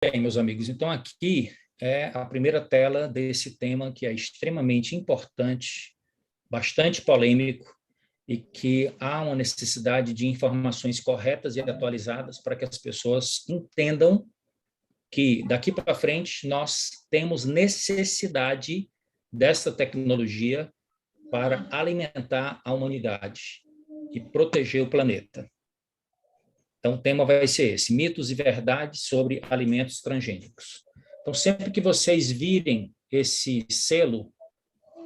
Bem, meus amigos, então aqui é a primeira tela desse tema que é extremamente importante, bastante polêmico e que há uma necessidade de informações corretas e atualizadas para que as pessoas entendam que daqui para frente nós temos necessidade dessa tecnologia para alimentar a humanidade e proteger o planeta. Então, o tema vai ser esse: mitos e verdades sobre alimentos transgênicos. Então, sempre que vocês virem esse selo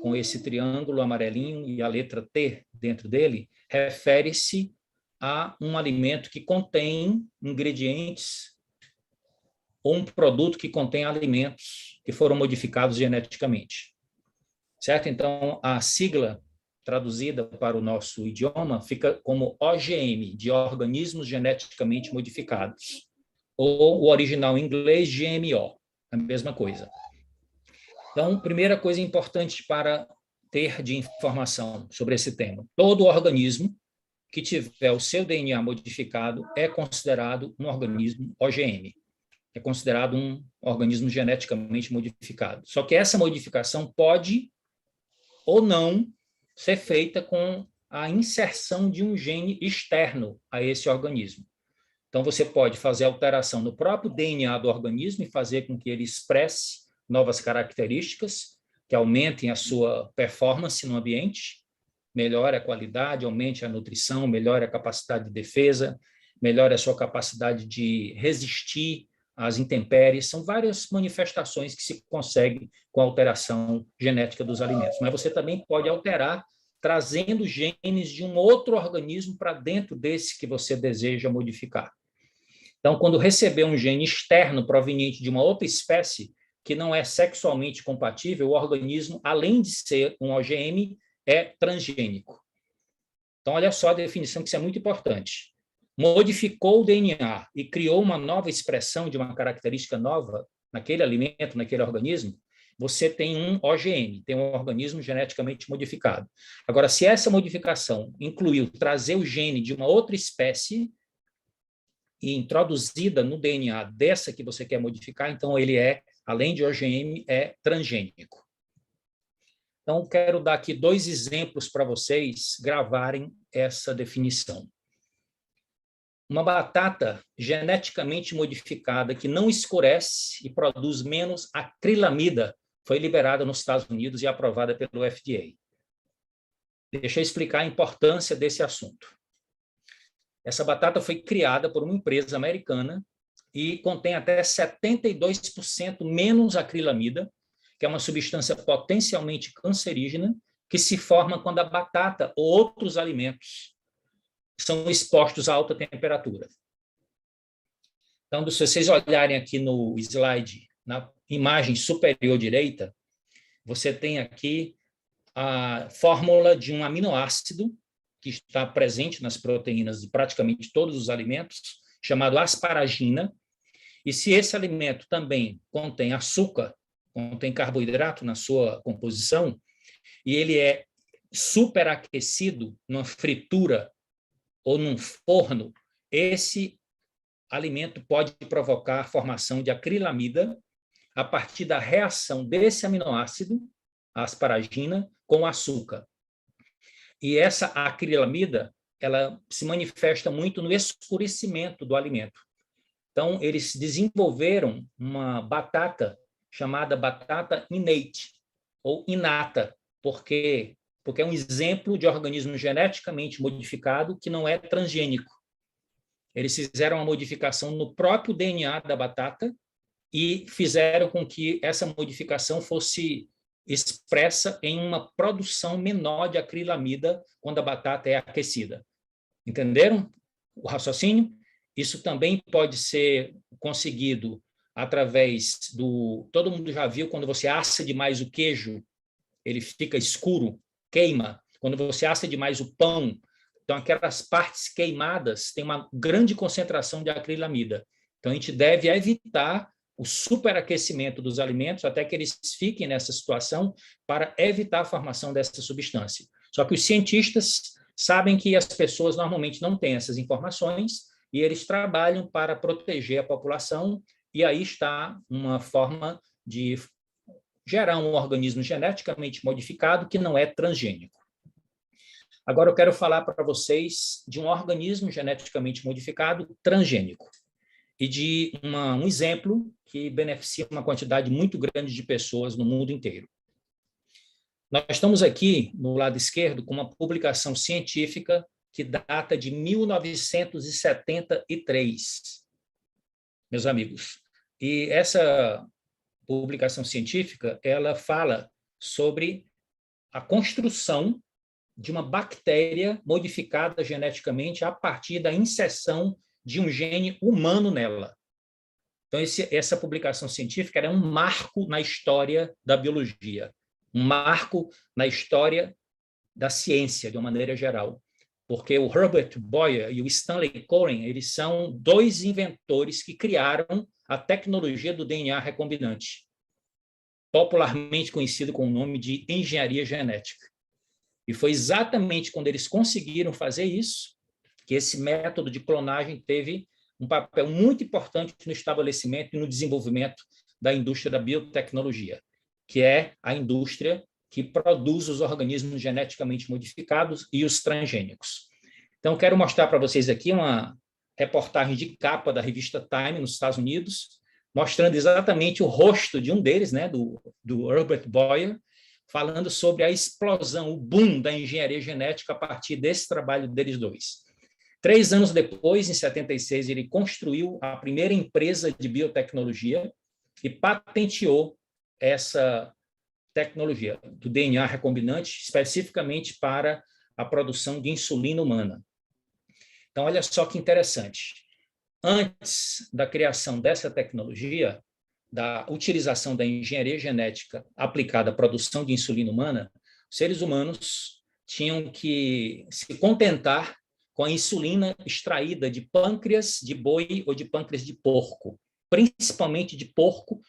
com esse triângulo amarelinho e a letra T dentro dele, refere-se a um alimento que contém ingredientes ou um produto que contém alimentos que foram modificados geneticamente. Certo? Então, a sigla traduzida para o nosso idioma fica como OGM, de organismos geneticamente modificados, ou o original em inglês, GMO, a mesma coisa. Então, primeira coisa importante para ter de informação sobre esse tema: todo organismo que tiver o seu DNA modificado é considerado um organismo OGM, é considerado um organismo geneticamente modificado. Só que essa modificação pode ou não ser feita com a inserção de um gene externo a esse organismo. Então, você pode fazer alteração no próprio DNA do organismo e fazer com que ele expresse novas características que aumentem a sua performance no ambiente, melhore a qualidade, aumente a nutrição, melhore a capacidade de defesa, melhore a sua capacidade de resistir às intempéries. São várias manifestações que se conseguem com a alteração genética dos alimentos. Mas você também pode alterar trazendo genes de um outro organismo para dentro desse que você deseja modificar. Então, quando receber um gene externo proveniente de uma outra espécie que não é sexualmente compatível, o organismo, além de ser um OGM, é transgênico. Então, olha só a definição, que isso é muito importante. Modificou o DNA e criou uma nova expressão de uma característica nova naquele alimento, naquele organismo, você tem um OGM, tem um organismo geneticamente modificado. Agora, se essa modificação incluiu trazer o gene de uma outra espécie e introduzida no DNA dessa que você quer modificar, então ele é, além de OGM, é transgênico. Então, quero dar aqui 2 exemplos para vocês gravarem essa definição. Uma batata geneticamente modificada que não escurece e produz menos acrilamida foi liberada nos Estados Unidos e aprovada pelo FDA. Deixa eu explicar a importância desse assunto. Essa batata foi criada por uma empresa americana e contém até 72% menos acrilamida, que é uma substância potencialmente cancerígena, que se forma quando a batata ou outros alimentos são expostos a alta temperatura. Então, se vocês olharem aqui no slide, na imagem superior direita, você tem aqui a fórmula de um aminoácido que está presente nas proteínas de praticamente todos os alimentos, chamado asparagina. E se esse alimento também contém açúcar, contém carboidrato na sua composição, e ele é superaquecido numa fritura ou num forno, esse alimento pode provocar a formação de acrilamida a partir da reação desse aminoácido, a asparagina, com o açúcar. E essa acrilamida, ela se manifesta muito no escurecimento do alimento. Então, eles desenvolveram uma batata chamada batata innate, ou inata, porque é um exemplo de organismo geneticamente modificado que não é transgênico. Eles fizeram uma modificação no próprio DNA da batata e fizeram com que essa modificação fosse expressa em uma produção menor de acrilamida quando a batata é aquecida. Entenderam o raciocínio? Isso também pode ser conseguido através do... Todo mundo já viu quando você assa demais o queijo, ele fica escuro, queima. Quando você assa demais o pão, então aquelas partes queimadas têm uma grande concentração de acrilamida. Então a gente deve evitar o superaquecimento dos alimentos até que eles fiquem nessa situação para evitar a formação dessa substância. Só que os cientistas sabem que as pessoas normalmente não têm essas informações e eles trabalham para proteger a população e aí está uma forma de gerar um organismo geneticamente modificado que não é transgênico. Agora eu quero falar para vocês de um organismo geneticamente modificado transgênico e de um exemplo que beneficia uma quantidade muito grande de pessoas no mundo inteiro. Nós estamos aqui, no lado esquerdo, com uma publicação científica que data de 1973, meus amigos. E essa publicação científica, ela fala sobre a construção de uma bactéria modificada geneticamente a partir da inserção de um gene humano nela. Então, essa publicação científica era um marco na história da biologia, um marco na história da ciência, de uma maneira geral. Porque o Herbert Boyer e o Stanley Cohen, eles são dois inventores que criaram a tecnologia do DNA recombinante, popularmente conhecido com o nome de engenharia genética. E foi exatamente quando eles conseguiram fazer isso que esse método de clonagem teve um papel muito importante no estabelecimento e no desenvolvimento da indústria da biotecnologia, que é a indústria que produz os organismos geneticamente modificados e os transgênicos. Então, quero mostrar para vocês aqui uma reportagem de capa da revista Time, nos Estados Unidos, mostrando exatamente o rosto de um deles, né, do Herbert Boyer, falando sobre a explosão, o boom da engenharia genética a partir desse trabalho deles dois. 3 anos depois, em 76, ele construiu a primeira empresa de biotecnologia e patenteou essa tecnologia do DNA recombinante, especificamente para a produção de insulina humana. Então, olha só que interessante. Antes da criação dessa tecnologia, da utilização da engenharia genética aplicada à produção de insulina humana, os seres humanos tinham que se contentar com a insulina extraída de pâncreas de boi ou de pâncreas de porco, principalmente de porco,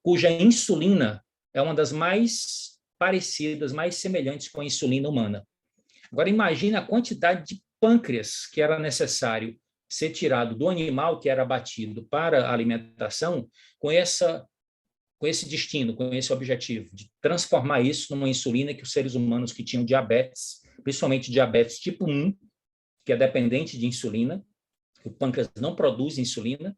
cuja insulina é uma das mais parecidas, mais semelhantes com a insulina humana. Agora, imagine a quantidade de pâncreas que era necessário ser tirado do animal que era abatido para a alimentação com esse destino, com esse objetivo, de transformar isso numa insulina que os seres humanos que tinham diabetes, principalmente diabetes tipo 1, que é dependente de insulina, o pâncreas não produz insulina,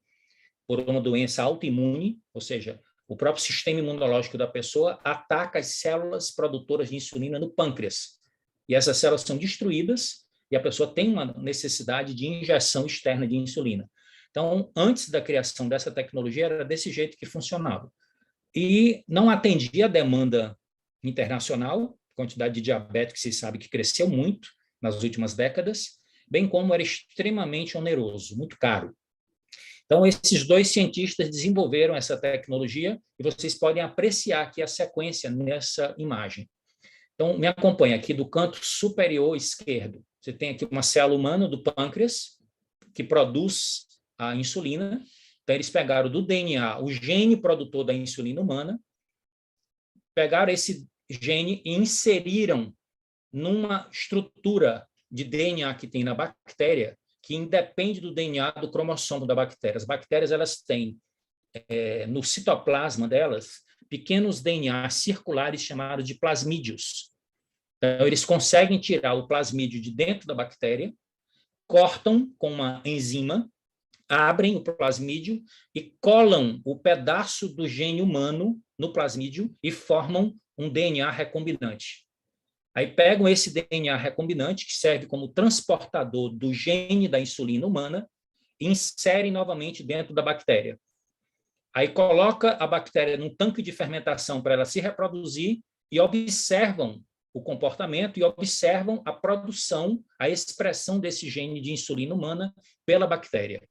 por uma doença autoimune, ou seja, o próprio sistema imunológico da pessoa ataca as células produtoras de insulina no pâncreas. E essas células são destruídas e a pessoa tem uma necessidade de injeção externa de insulina. Então, antes da criação dessa tecnologia, era desse jeito que funcionava. E não atendia a demanda internacional, quantidade de diabéticos se sabe que cresceu muito nas últimas décadas, bem como era extremamente oneroso, muito caro. Então, esses dois cientistas desenvolveram essa tecnologia e vocês podem apreciar aqui a sequência nessa imagem. Então, me acompanha aqui do canto superior esquerdo. Você tem aqui uma célula humana do pâncreas que produz a insulina. Então, eles pegaram do DNA o gene produtor da insulina humana, pegaram esse gene e inseriram numa estrutura de DNA que tem na bactéria, que independe do DNA do cromossomo da bactéria. As bactérias, elas têm no citoplasma delas pequenos DNA circulares chamados de plasmídios. Então, eles conseguem tirar o plasmídio de dentro da bactéria, cortam com uma enzima, abrem o plasmídio e colam o pedaço do gene humano no plasmídio e formam um DNA recombinante. Aí pegam esse DNA recombinante, que serve como transportador do gene da insulina humana, e inserem novamente dentro da bactéria. Aí coloca a bactéria num tanque de fermentação para ela se reproduzir e observam o comportamento e observam a produção, a expressão desse gene de insulina humana pela bactéria.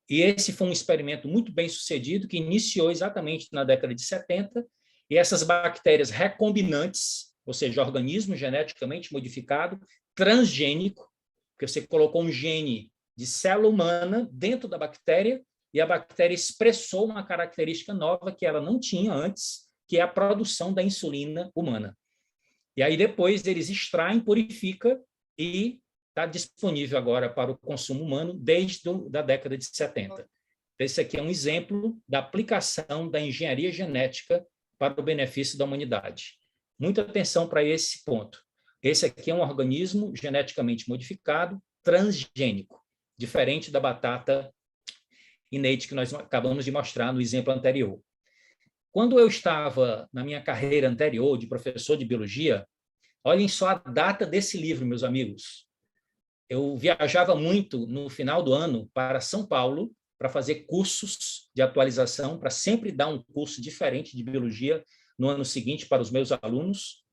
E esse foi um experimento muito bem sucedido, que iniciou exatamente na década de 70, e essas bactérias recombinantes, ou seja, organismo geneticamente modificado, transgênico, porque você colocou um gene de célula humana dentro da bactéria e a bactéria expressou uma característica nova que ela não tinha antes, que é a produção da insulina humana. E aí depois eles extraem, purificam e está disponível agora para o consumo humano desde a década de 70. Esse aqui é um exemplo da aplicação da engenharia genética para o benefício da humanidade. Muita atenção para esse ponto. Esse aqui é um organismo geneticamente modificado, transgênico, diferente da batata innate que nós acabamos de mostrar no exemplo anterior. Quando eu estava na minha carreira anterior de professor de biologia, olhem só a data desse livro, meus amigos. Eu viajava muito no final do ano para São Paulo para fazer cursos de atualização, para sempre dar um curso diferente de biologia no ano seguinte para os meus alunos.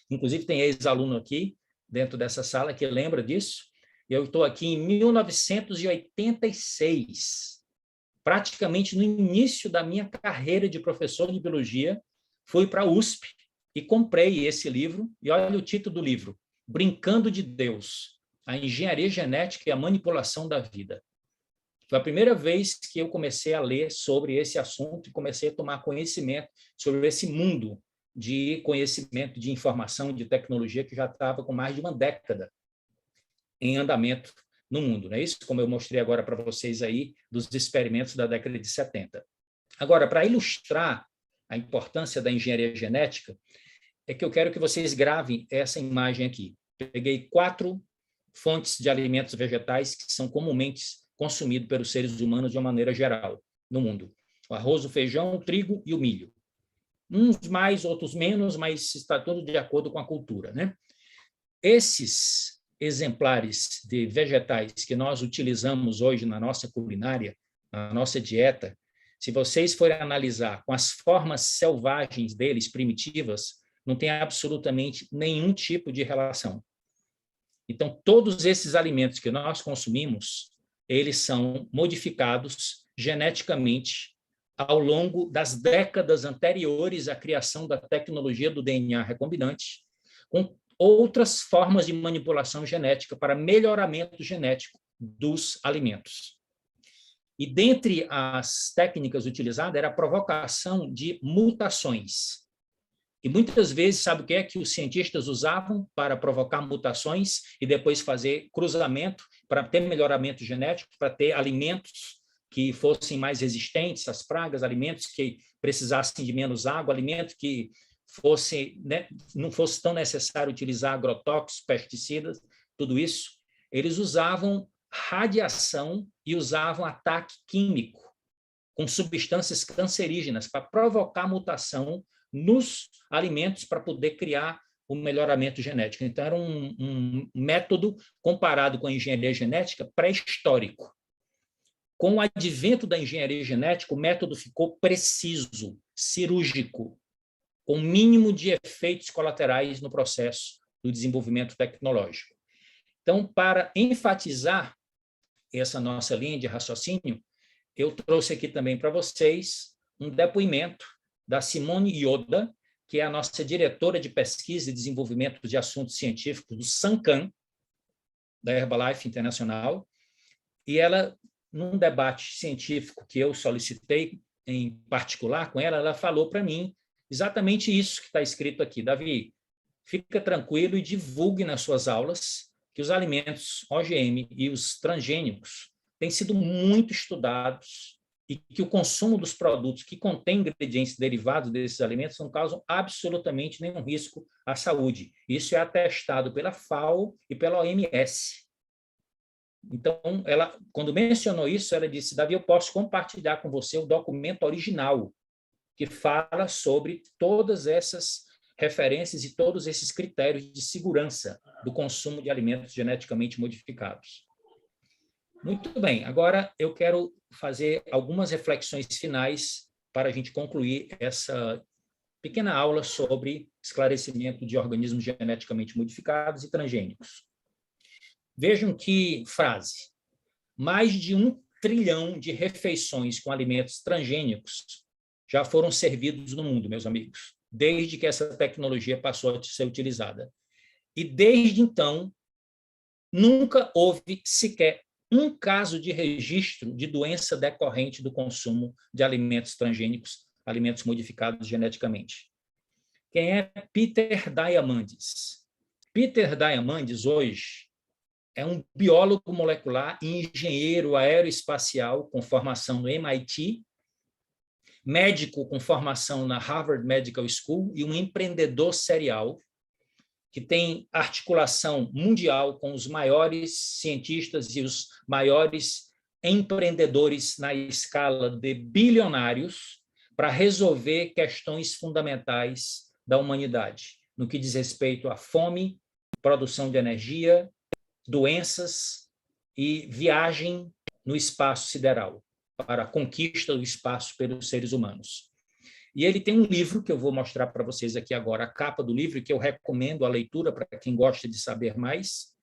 Inclusive, tem ex-aluno aqui, dentro dessa sala, que lembra disso. Eu estou aqui em 1986, praticamente no início da minha carreira de professor de biologia, fui para a USP e comprei esse livro. E olha o título do livro, Brincando de Deus, a engenharia genética e a manipulação da vida. Foi a primeira vez que eu comecei a ler sobre esse assunto e comecei a tomar conhecimento sobre esse mundo de conhecimento, de informação, de tecnologia que já estava com mais de uma década em andamento no mundo, não é isso? Como eu mostrei agora para vocês aí dos experimentos da década de 70. Agora, para ilustrar a importância da engenharia genética, é que eu quero que vocês gravem essa imagem aqui. Peguei 4 fontes de alimentos vegetais que são comumente consumidos pelos seres humanos de uma maneira geral no mundo. O arroz, o feijão, o trigo e o milho. Uns mais, outros menos, mas está tudo de acordo com a cultura, né? Esses exemplares de vegetais que nós utilizamos hoje na nossa culinária, na nossa dieta, se vocês forem analisar com as formas selvagens deles, primitivas, não tem absolutamente nenhum tipo de relação. Então, todos esses alimentos que nós consumimos, eles são modificados geneticamente ao longo das décadas anteriores à criação da tecnologia do DNA recombinante, com outras formas de manipulação genética para melhoramento genético dos alimentos. E dentre as técnicas utilizadas era a provocação de mutações. E muitas vezes, sabe o que é que os cientistas usavam para provocar mutações e depois fazer cruzamento para ter melhoramento genético, para ter alimentos que fossem mais resistentes às pragas, alimentos que precisassem de menos água, alimentos que fosse, né, não fosse tão necessário utilizar agrotóxicos, pesticidas, tudo isso. Eles usavam radiação e usavam ataque químico com substâncias cancerígenas para provocar mutação nos alimentos para poder criar o melhoramento genético. Então, era um método comparado com a engenharia genética pré-histórico. Com o advento da engenharia genética, o método ficou preciso, cirúrgico, com o mínimo de efeitos colaterais no processo do desenvolvimento tecnológico. Então, para enfatizar essa nossa linha de raciocínio, eu trouxe aqui também para vocês um depoimento da Simone Yoda, que é a nossa diretora de pesquisa e desenvolvimento de assuntos científicos do Sancan, da Herbalife Internacional, e ela, num debate científico que eu solicitei em particular com ela, ela falou para mim exatamente isso que está escrito aqui. Davi, fica tranquilo e divulgue nas suas aulas que os alimentos OGM e os transgênicos têm sido muito estudados e que o consumo dos produtos que contêm ingredientes derivados desses alimentos não causam absolutamente nenhum risco à saúde. Isso é atestado pela FAO e pela OMS. Então, ela, quando mencionou isso, ela disse, Davi, eu posso compartilhar com você o documento original que fala sobre todas essas referências e todos esses critérios de segurança do consumo de alimentos geneticamente modificados. Muito bem, agora eu quero fazer algumas reflexões finais para a gente concluir essa pequena aula sobre esclarecimento de organismos geneticamente modificados e transgênicos. Vejam que frase. Mais de 1 trilhão de refeições com alimentos transgênicos já foram servidos no mundo, meus amigos, desde que essa tecnologia passou a ser utilizada. E desde então, nunca houve sequer um caso de registro de doença decorrente do consumo de alimentos transgênicos, alimentos modificados geneticamente. Quem é Peter Diamandis? Peter Diamandis, hoje, é um biólogo molecular e engenheiro aeroespacial com formação no MIT, médico com formação na Harvard Medical School e um empreendedor serial que tem articulação mundial com os maiores cientistas e os maiores empreendedores na escala de bilionários para resolver questões fundamentais da humanidade, no que diz respeito à fome, produção de energia, doenças e viagem no espaço sideral, para a conquista do espaço pelos seres humanos. E ele tem um livro que eu vou mostrar para vocês aqui agora, a capa do livro, que eu recomendo a leitura para quem gosta de saber mais,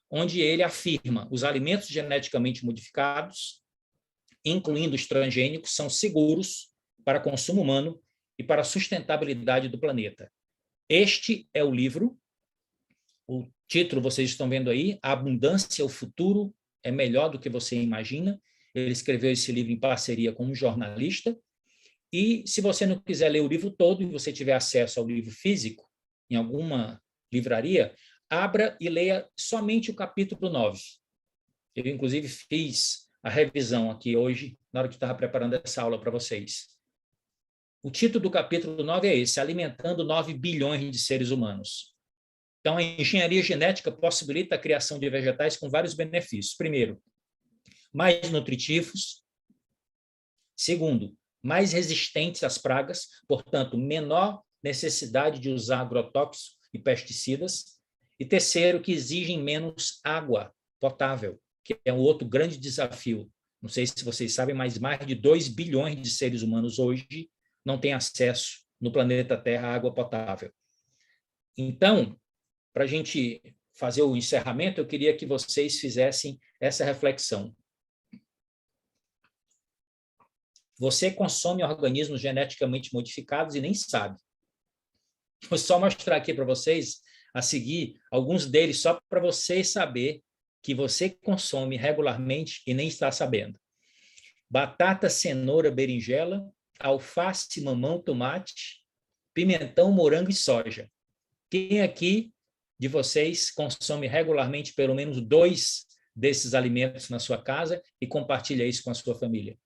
onde ele afirma: os alimentos geneticamente modificados, incluindo os transgênicos, são seguros para consumo humano e para a sustentabilidade do planeta. Este é o livro, o título vocês estão vendo aí, A Abundância, o Futuro é Melhor do que Você Imagina. Ele escreveu esse livro em parceria com um jornalista. E se você não quiser ler o livro todo e você tiver acesso ao livro físico, em alguma livraria, abra e leia somente o capítulo 9. Eu, inclusive, fiz a revisão aqui hoje, na hora que estava preparando essa aula para vocês. O título do capítulo 9 é esse: Alimentando 9 bilhões de seres humanos. Então, a engenharia genética possibilita a criação de vegetais com vários benefícios. Primeiro, mais nutritivos. Segundo, mais resistentes às pragas, portanto, menor necessidade de usar agrotóxicos e pesticidas. E terceiro, que exigem menos água potável, que é um outro grande desafio. Não sei se vocês sabem, mas mais de 2 bilhões de seres humanos hoje não têm acesso no planeta Terra à água potável. Então, para a gente fazer o encerramento, eu queria que vocês fizessem essa reflexão. Você consome organismos geneticamente modificados e nem sabe. Vou só mostrar aqui para vocês, a seguir, alguns deles, só para vocês saber que você consome regularmente e nem está sabendo. Batata, cenoura, berinjela, alface, mamão, tomate, pimentão, morango e soja. Quem aqui de vocês consome regularmente pelo menos 2 desses alimentos na sua casa e compartilha isso com a sua família?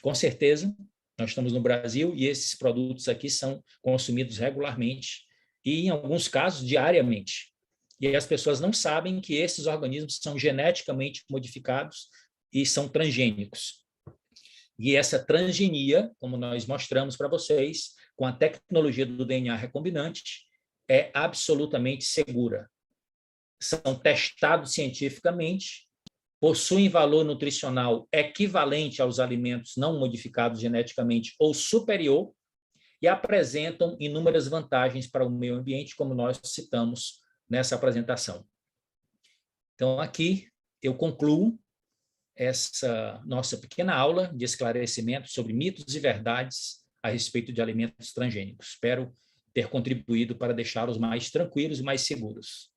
Com certeza, nós estamos no Brasil e esses produtos aqui são consumidos regularmente e, em alguns casos, diariamente. E as pessoas não sabem que esses organismos são geneticamente modificados e são transgênicos. E essa transgenia, como nós mostramos para vocês, com a tecnologia do DNA recombinante, é absolutamente segura. São testados cientificamente, possuem valor nutricional equivalente aos alimentos não modificados geneticamente ou superior e apresentam inúmeras vantagens para o meio ambiente, como nós citamos nessa apresentação. Então, aqui eu concluo essa nossa pequena aula de esclarecimento sobre mitos e verdades a respeito de alimentos transgênicos. Espero ter contribuído para deixá-los mais tranquilos e mais seguros.